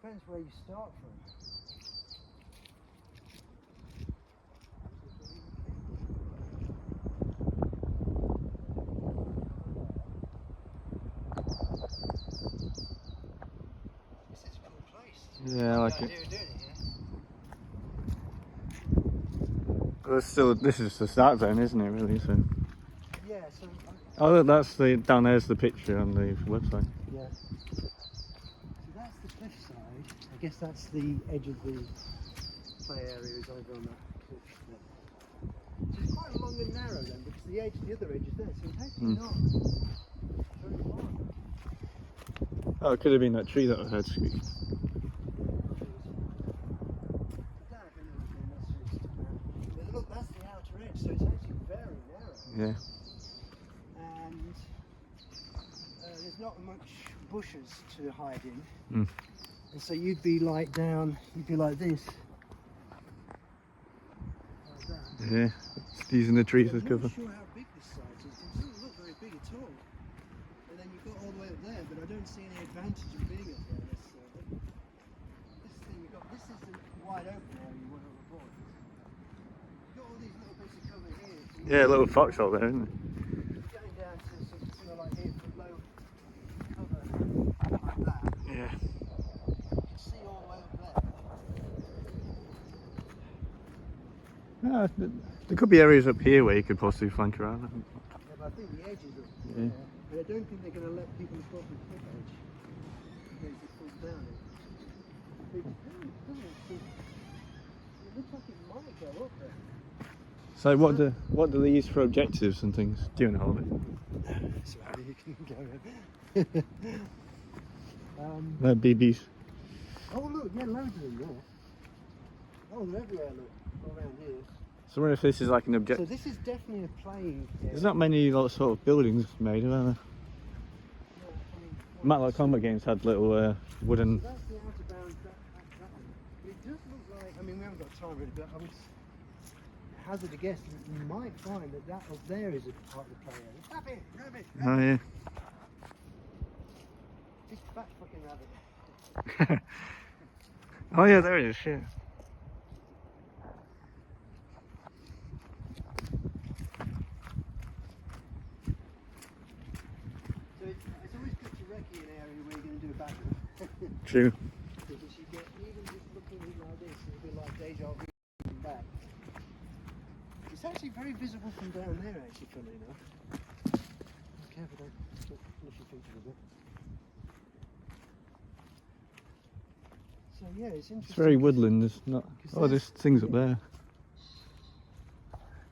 depends where you start from. This is a cool place. Yeah, I like it. Doing it here. But still, this is the start zone, isn't it? Really. So. Yeah. So. Oh, look, that's the down there's the picture on the website. Yeah. So that's the cliff side. I guess that's the edge of the play area is over on that cliff there. So it's quite long and narrow then, because the other edge is there, so it's actually not very far. Oh, it could have been that tree that I heard squeak. Look, that's the outer edge, so it's actually very narrow. Yeah. And there's not much bushes to hide in. And so you'd be like down, you'd be like this. Like that. Yeah. Just using the trees as cover. I'm not sure how big this site is. It doesn't look very big at all. And then you've got all the way up there, but I don't see any advantage in being up there necessarily. This thing you've got, this is the wide open area you want to avoid. You've got all these little bits of cover here. Yeah, a little foxhole there, isn't it? Going down to something like here for low cover like that. Yeah. You can see all the way up there. There could be areas up here where you could possibly flank around. Yeah, but I think the edge is up Yeah. there. But I don't think they're going to let people across the cliff edge in case it falls down. It looks like it might go up there. So what do they use for objectives and things during the holiday? So you can go in. They're BBs. Oh look, yeah, loads of them there. Oh, they're everywhere, look, all around here. So I wonder if this is like an So objective. this is definitely a playing area. There's not many sort of buildings made, are there? Yeah, I mean, Matlock Combat Games had little wooden. so that's the outer bounds, that one. But it does look like, I mean, we haven't got time really, but I would hazard a guess that you might find that that up there is a part of the play area. Rabbit! Rabbit! Oh Rabbit! yeah. Big fat fucking rabbit. Oh yeah, there it is. Shit. So it's always good to recce an area where you're going to do a battle. True. Because you get, even just looking at it like this, it'll be like deja vu coming back. It's actually very visible from down there, actually, funnily enough. Be careful, don't finish your feet a bit. So yeah, it's interesting. It's very woodland. There's not. Oh, there's things up there.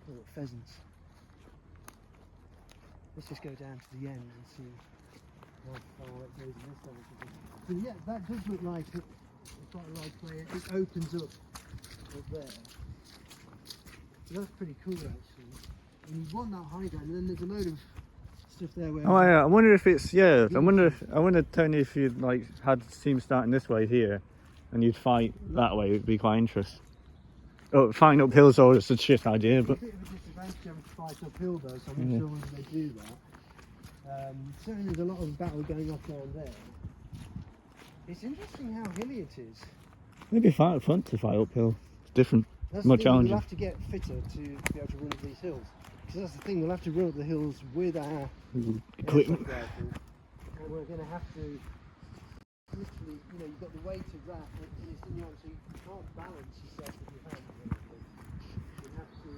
Little pheasants. Let's just go down to the end and see how far it goes in this direction. But yeah, that does look like quite a large play. It opens up there. So that's pretty cool actually. And you want that high ground, and then there's a load of stuff there where. Oh yeah, I wonder if it's I wonder Tony if you'd like had teams starting this way here, and you'd fight that way. It'd be quite interesting. Oh, fighting up hills or it's a shit idea, but. It's a bit of a disadvantage having to fight uphill though, so I'm not sure whether they do that. Certainly there's a lot of battle going off down there. It's interesting how hilly it is. Maybe fun to fight uphill. It's different, That's more the thing, challenging. we'll have to get fitter to be able to run up these hills. Because that's the thing, we'll have to run up the hills with our Equipment. airsoft rifle, and we're going to have to literally, you know, you've got the weight of that, and it's in your hand, so you can't balance yourself with your hand. You have to.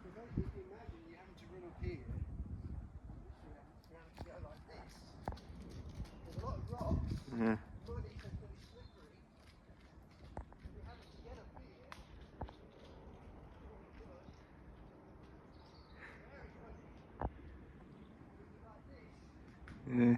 So basically, if you imagine you having to run up here, you're having to go like this. There's a lot of rocks. Yeah. Muddy, so it's going to be slippery. And you're having to get up here. Yeah.